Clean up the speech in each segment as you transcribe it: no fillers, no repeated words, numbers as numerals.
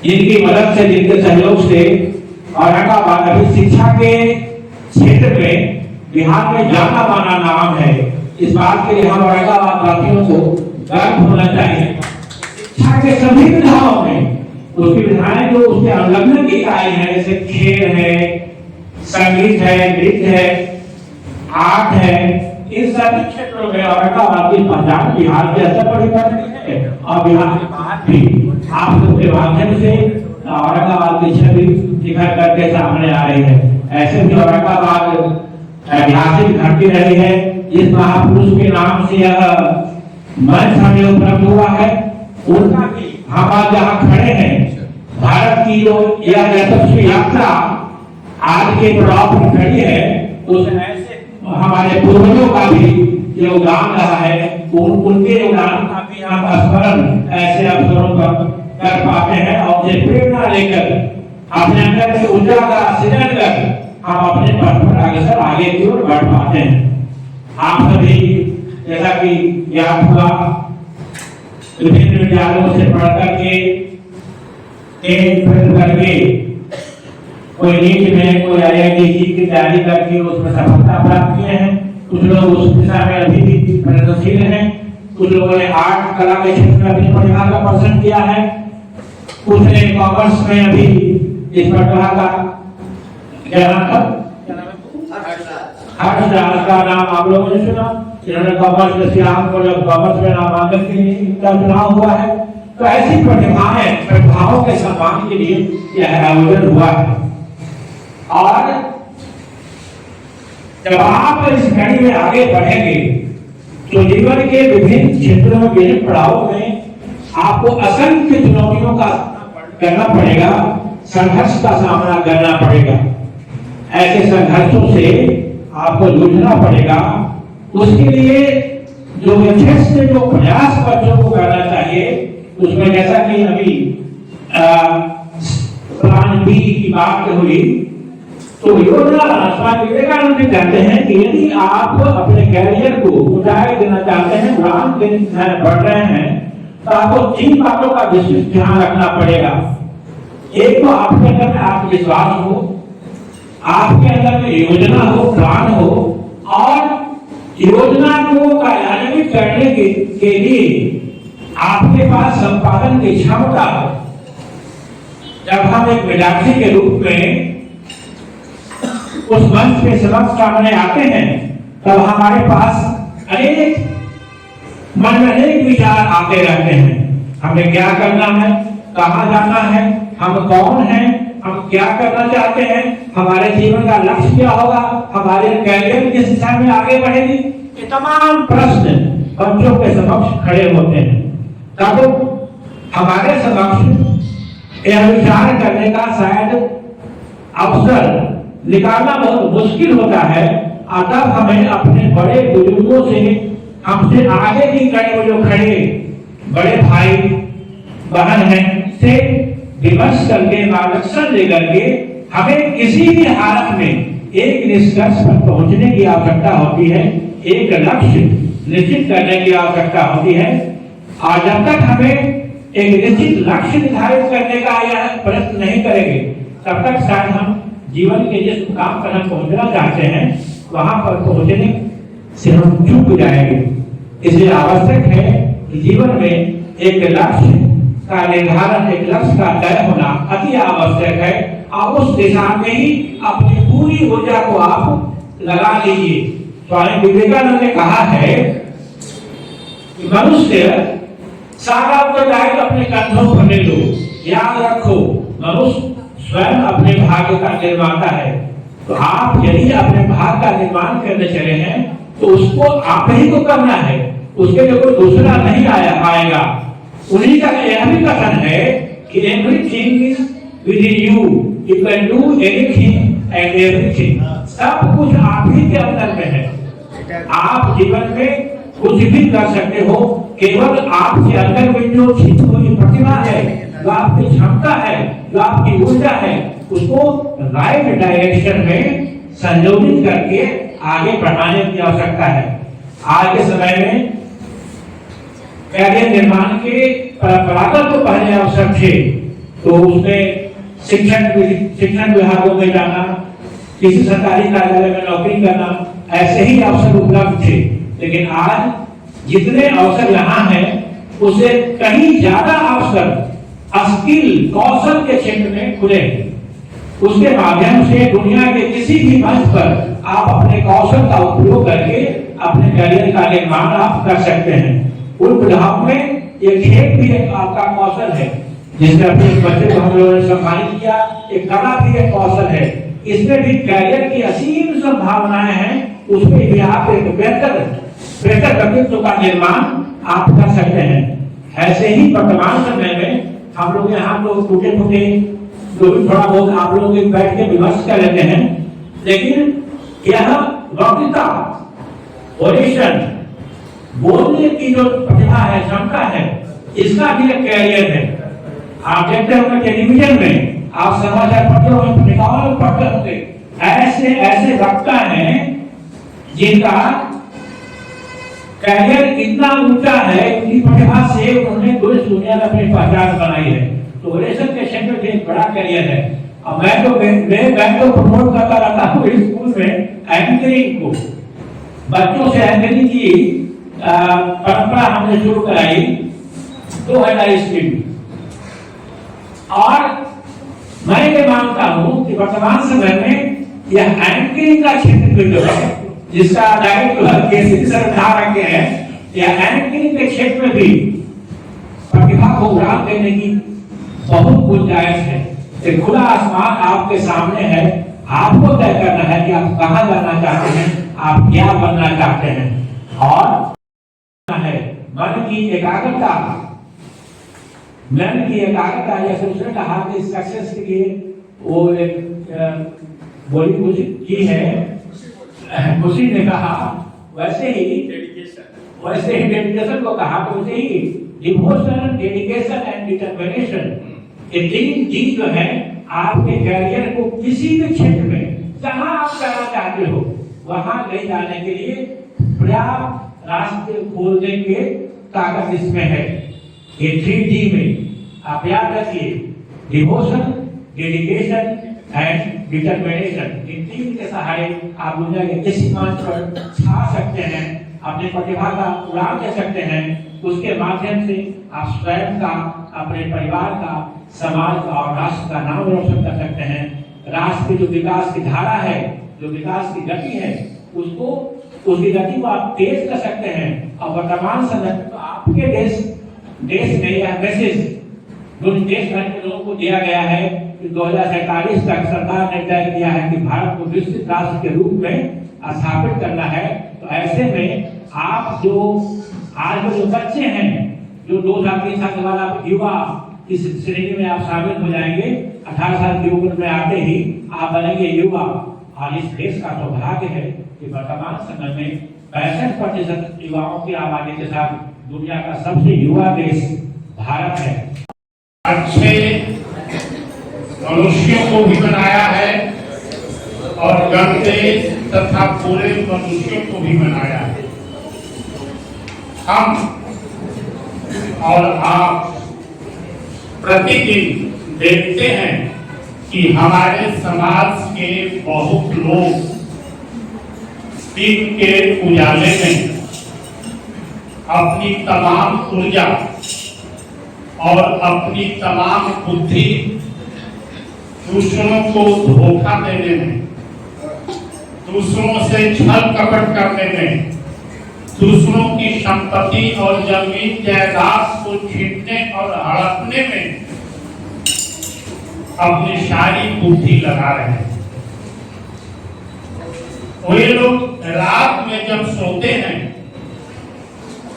जिनकी मदद से, जिनके सहयोग से औरंगाबाद अभी शिक्षा के क्षेत्र में बिहार में जाना माना नाम है। इस बात के लिए हम औरंगाबाद वासियों को गर्व होना चाहिए। शिक्षा के सभी विधाओं में उसकी विधाएं जो उसके अनुलग्न की आई है, जैसे खेल है, संगीत है, नृत्य है, आर्ट है, इन सभी क्षेत्रों में औरंगाबाद की पहचान बिहार के अंदर बड़ी कर रही है और बिहार के बाहर भी आप सबके माध्यम से औरंगाबाद की छवि निखर करके सामने आ रही है। ऐसे भी औरंगाबाद ऐतिहासिक घटती रही है। इस महापुरुष के नाम से यह मंच हमें उपलब्ध हुआ है। उनका भी हम आज जहाँ खड़े हैं, भारत की जो यह यशस्वी यात्रा आज के पड़ाव पर खड़ी है, उसमें ऐसे हमारे पूर्वजों का भी योगदान रहा है। उनके योगदान का भी हम स्मरण ऐसे अवसरों पर कर पाते हैं और ये प्रेरणा लेकर अपने अंदर से ऊर्जा का सृजन कर हम अपने पथ पर अग्रसर आगे की ओर बढ़ पाते हैं। आप सभी जैसा कि ज्ञात हुआ, विभिन्न विद्यालयों से पढ़ करके करके कोई नीट में, कोई IIT की तैयारी करके उसमें सफलता प्राप्त किए हैं। कुछ लोग उस दिशा में अभी भी प्रगतिशील हैं। कुछ लोगों ने आर्ट कला के क्षेत्र में अपनी प्रतिभा का प्रदर्शन किया है। कुछ ने कॉमर्स में अभी इस प्रतिभा का हर्षदास का नाम आप लोगों ने सुना, जिन्होंने कॉमर्स में श्याम को जब कॉमर्स में नामांकन के लिए इनका चुनाव हुआ है। तो ऐसी प्रतिभाओं के सम्मान के लिए यह आयोजन हुआ है। और जब आप इस कड़ी में आगे बढ़ेंगे तो जीवन के विभिन्न क्षेत्रों में, विभिन्न पड़ावों में आपको असंख्य चुनौतियों का करना पड़ेगा, संघर्ष का सामना करना पड़ेगा। ऐसे संघर्षों से आपको जूझना पड़ेगा। उसके लिए जो यथेष्ट जो प्रयास बच्चों को करना चाहिए, उसमें जैसा कि अभी प्लान बी की बात हुई, तो योजना स्वामी विवेकानंद जी कहते हैं कि यदि आप अपने कैरियर को ऊंचाई देना चाहते हैं, उड़ान बढ़ रहे हैं, तो आपको 3 बातों का विशेष ध्यान रखना पड़ेगा। एक तो आपके अंदर में आत्मविश्वास हो, आपके अंदर में योजना हो, प्लान हो, और योजना को कार्यान्वित करने के लिए आपके पास संपादन की क्षमता हो। जब हम एक विद्यार्थी के रूप में उस मंच के समक्ष सामने आते हैं, तब हमारे पास अनेक मन में अनेक विचार आते रहते हैं। हमें क्या करना है, कहाँ जाना है, हम कौन हैं, हम क्या करना चाहते हैं, हमारे जीवन का लक्ष्य क्या होगा, हमारे कैरियर किस दिशा में आगे बढ़ेगी। ये तमाम प्रश्न बच्चों के समक्ष खड़े होते हैं। तब हमारे समक्ष यह विचार करने का शायद अवसर निकालना बहुत मुश्किल होता है। तब हमें अपने बड़े बुजुर्गों से, हमसे आगे की कड़ी में जो खड़े बड़े भाई बहन हैं, से विमर्श करके, मार्गदर्शन लेकर के हमें किसी भी हालत में एक निष्कर्ष पर पहुंचने की आवश्यकता होती है, एक लक्ष्य निश्चित करने की आवश्यकता होती है। और जब तक हमें एक निश्चित लक्ष्य निर्धारित करने का यह प्रयत्न नहीं करेंगे, तब तक शायद हम जीवन के जिस मुकाम पर हम पहुंचना चाहते हैं, वहां पर पहुंचने से हम चूक जाएंगे। इसलिए आवश्यक है कि जीवन में एक लक्ष्य का निर्धारण, एक लक्ष्य का तय होना अति आवश्यक है। और उस दिशा में ही अपनी पूरी ऊर्जा को आप लगा लीजिए। स्वामी विवेकानंद ने कहा है कि मनुष्य सारा उत्तरदायित्व अपने कंधों पर ले लो। याद रखो, मनुष्य स्वयं अपने भाग्य का निर्माता है। तो आप यदि अपने भाग्य का निर्माण करने चले हैं, तो उसको आप ही को करना है, उसके लिए कोई दूसरा नहीं आएगा। उन्हीं का यह भी कथन है कि everything is with you, you can do anything and everything. सब कुछ आप ही के अंदर में है। आप जीवन में कुछ भी कर सकते हो, केवल आपके अंदर में जो छिपी हुई प्रतिभा है, जो आपकी क्षमता है, जो आपकी ऊर्जा है, उसको राइट डायरेक्शन में संयोजित करके आगे बढ़ाने की आवश्यकता है। आज के समय में कैरियर निर्माण के परंपरागत तो पहले अवसर थे, तो उसमें शिक्षण विभागों में जाना, किसी सरकारी कार्यालय में नौकरी करना, ऐसे ही अवसर उपलब्ध थे। लेकिन आज जितने अवसर यहाँ हैं उससे कहीं ज्यादा अवसर स्किल कौशल के क्षेत्र में खुले। उसके माध्यम से दुनिया के किसी भी मंच पर आप अपने कौशल का उपयोग करके अपने करियर का निर्माण आप कर सकते हैं। उद्धाम में एक खेल भी एक आपका कौशल है, जिसमें अपने बच्चे को हम लोगों ने सम्मानित किया। एक कला भी एक कौशल है, इसमें भी करियर की असीम संभावनाएं हैं। उसमें भी आप एक बेहतर व्यक्तित्व का निर्माण आप कर सकते हैं। ऐसे ही वर्तमान समय में हम लोग यहाँ तो टूटे फूटे जो भी थोड़ा बहुत आप लोग बैठ के विमर्श कर लेते हैं, लेकिन यह वक्तृता, ओरेशन, बोलने की जो प्रतिभा है, क्षमता है, इसका भी एक कैरियर है। आप देखते होंगे टेलीविजन में, आप समाचार पत्रों में निकाल पढ़ते होंगे, ऐसे ऐसे वक्ता हैं जिनका कैरियर इतना ऊंचा है, उनकी प्रतिभा से उन्होंने देश दुनिया में अपनी पहचान बनाई है। तो ओरेशन के क्षेत्र में एक बड़ा कैरियर है। अब मैं तो प्रमोट करता रहता हूँ स्कूल में एंकरिंग को। बच्चों से एंकरिंग की परंपरा हमने शुरू कराई 2000 ईस्वी में। और मैं ये मानता हूँ कि वर्तमान समय में यह एंकरिंग का क्षेत्र जो है, जिसका डायरेक्टर केसीपी सर उठा रखे हैं, यह एंकरिंग के क्षेत्र में भी प्रतिभा को उड़ान देने की बहुत गुंजाइश है। एक खुला आसमान आपके सामने है, आपको तय करना है कि आप कहाँ जाना चाहते हैं, आप क्या बनना चाहते हैं। और है मन की एकाग्रता, जैसे उसने कहा कि सक्सेस के लिए वो एक बोली कुछ की है, खुशी ने कहा, वैसे ही डेडिकेशन को कहा, तो वैसे ही डिवोशन, डेडिकेशन एंड डिटरमिनेशन, ये तीन चीज जो है आपके कैरियर को किसी भी क्षेत्र में जहां आप करना चाहते हो वहां ले जाने के लिए पर्याप्त रास्ते खोलने के ताकत इसमें है। ये 3D में आप याद रखिए, डिवोशन, डेडिकेशन एंड डिटरमिनेशन, इन तीन के सहारे आप दुनिया के किसी मंच पर छा सकते हैं, अपनी प्रतिभा का उड़ान दे सकते हैं। उसके माध्यम से आप स्वयं का, अपने परिवार का, समाज का और राष्ट्र का नाम रोशन कर सकते हैं। राष्ट्र की जो विकास की धारा है, जो विकास की गति है, उसकी गति को आप तेज कर सकते हैं। और वर्तमान समय में तो आपके देश में यह मैसेज देश भर के लोगों को दिया गया है कि 2047 तक सरकार ने तय किया है कि भारत को विकसित राष्ट्र के रूप में स्थापित करना है। तो ऐसे में आप जो आज जो बच्चे हैं, जो 2 साल 3 साल के बाद आप युवा इस श्रेणी में आप शामिल हो जाएंगे, 18 साल की उम्र में आते ही आप बनेंगे युवा। और इस देश का सौभाग्य है कि वर्तमान समय में 65% युवाओं की आबादी के साथ दुनिया का सबसे युवा देश भारत है। अच्छे मनुष्यों को भी बनाया है और गंदे तथा बुरे मनुष्यों को भी बनाया है। हम और आप प्रतिदिन देखते हैं कि हमारे समाज के बहुत लोग दिन के उजाले में अपनी तमाम ऊर्जा और अपनी तमाम बुद्धि दूसरों को धोखा देने में, दूसरों से छल कपट करने में, दूसरों की संपत्ति और जमीन जायदाद को छीनने और हड़पने में अपनी सारी बुद्धि लगा रहे हैं। वे लोग रात में जब सोते हैं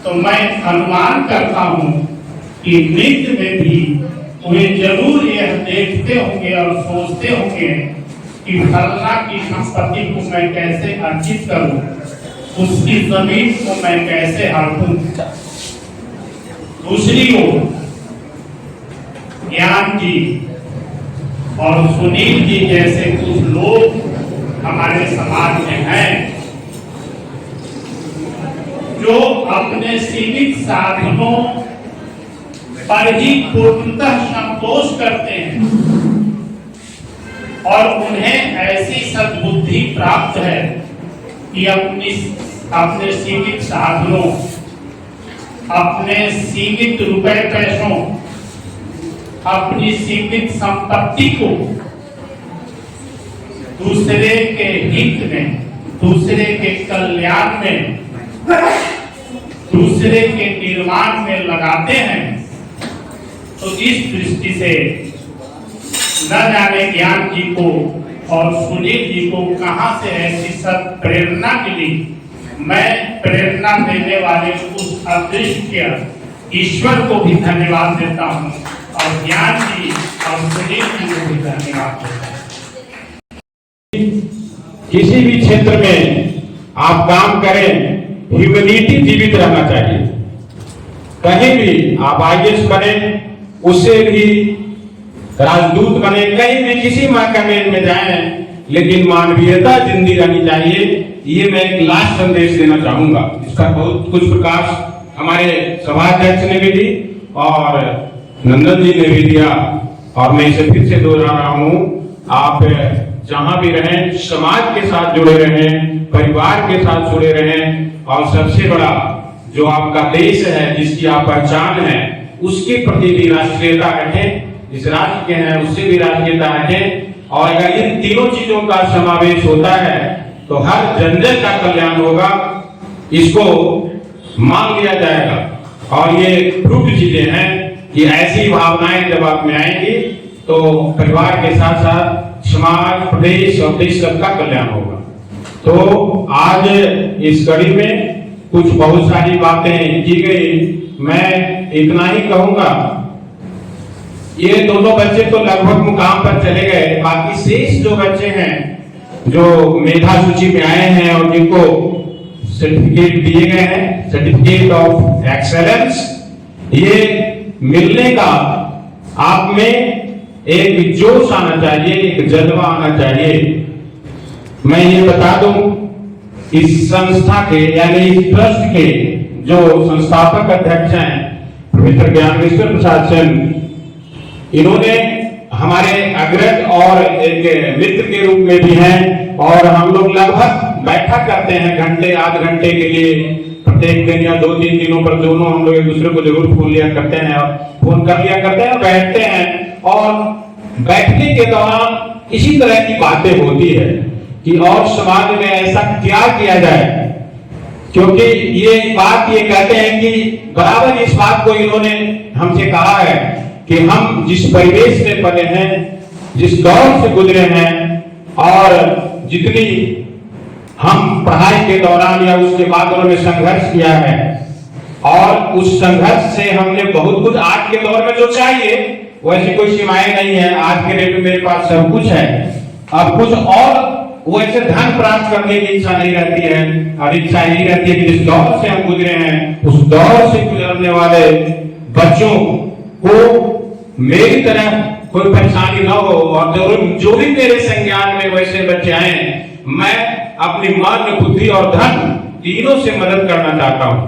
तो मैं अनुमान करता हूं कि नींद में भी वे जरूर यह देखते होंगे और सोचते होंगे कि फलना की संपत्ति को मैं कैसे अर्जित करूं, उसकी जमीन को मैं कैसे हड़पूं। दूसरी ओर ज्ञान जी और सुनील जी जैसे कुछ लोग हमारे समाज में हैं जो अपने सीमित साधनों पर ही पूर्णतः संतोष करते हैं और उन्हें ऐसी सद्बुद्धि प्राप्त है कि अपने सीमित साधनों, अपने सीमित रुपए पैसों, अपनी सीमित संपत्ति को दूसरे के हित में, दूसरे के कल्याण में, दूसरे के निर्माण में लगाते हैं। तो इस दृष्टि से न जाने ज्ञान जी को और सुनील जी को कहां से ऐसी सब प्रेरणा मिली। मैं प्रेरणा देने वाले उस अदृश्य ईश्वर को भी धन्यवाद देता हूं और ज्ञान जी और सुनील जी को भी धन्यवाद देता हूं। किसी भी क्षेत्र में आप काम करें, ह्यूमैनिटी जीवित रहना चाहिए। कहीं भी आप IAS बने, उससे भी राजदूत बने, कहीं भी किसी महकमे में जाएं, लेकिन मानवीयता जिंदी रहनी चाहिए। ये मैं एक लास्ट संदेश देना चाहूंगा। इसका बहुत कुछ प्रकाश हमारे सभाध्यक्ष ने भी दी और नंदन जी ने भी दिया और मैं इसे फिर से दोहरा रहा हूं। आप जहां भी रहें, समाज के साथ जुड़े रहें, परिवार के साथ जुड़े रहें और सबसे बड़ा जो आपका देश है, जिसकी आप पहचान है, उसके प्रति भी राष्ट्रीयता रखें। जिस राष्ट्र के हैं उससे भी राष्ट्रीयता रखें और अगर इन तीनों चीजों का समावेश होता है तो हर जन जन का कल्याण होगा। इसको मान लिया जाएगा और ये प्रूफ चीजें हैं कि ऐसी भावनाएं जब आप में आएंगी तो परिवार के साथ साथ समाज, प्रदेश और देश सबका कल्याण होगा। तो आज इस कड़ी में कुछ बहुत सारी बातें की गई। मैं इतना ही कहूंगा, ये दोनों बच्चे तो लगभग मुकाम पर चले गए, बाकी शेष जो बच्चे हैं जो मेधा सूची में आए हैं और जिनको सर्टिफिकेट दिए गए हैं, सर्टिफिकेट ऑफ एक्सेलेंस, ये मिलने का आप में एक जोश आना चाहिए, एक जज्बा आना चाहिए। मैं ये बता दूं, इस संस्था के यानी इस ट्रस्ट के जो संस्थापक अध्यक्ष हैं प्रोफेसर ज्ञानेश्वर प्रसाद सिंह, इन्होंने हमारे अग्रज और एक मित्र के रूप में भी हैं और हम लोग लगभग बैठा करते हैं घंटे आध घंटे के लिए प्रत्येक दिन या 2-3 दिनों पर दोनों हम लोग एक दूसरे को जरूर फोन लिया करते हैं और फोन कर लिया करते हैं, बैठते हैं और बैठने के दौरान इसी तरह की बातें होती है कि और समाज में ऐसा क्या किया जाए, क्योंकि ये बात ये कहते हैं कि बराबर इस बात को इन्होंने हमसे कहा है कि हम जिस परिवेश में पले हैं, जिस दौर से गुजरे हैं और जितनी हम पढ़ाई के दौरान या उसके बाद उन्होंने संघर्ष किया है और उस संघर्ष से हमने बहुत कुछ आज के दौर में जो चाहिए वैसी कोई सीमाएं नहीं है। आज के डेट में मेरे पास सब कुछ है, अब कुछ और वैसे धन प्राप्त करने की इच्छा नहीं रहती है और इच्छा यही रहती है कि जिस दौर से हम गुजरे हैं उस दौर से गुजरने वाले बच्चों को मेरी तरह कोई परेशानी न हो और जो भी मेरे संज्ञान में वैसे बच्चे आए, मैं अपनी मन, बुद्धि और धन तीनों से मदद करना चाहता हूं।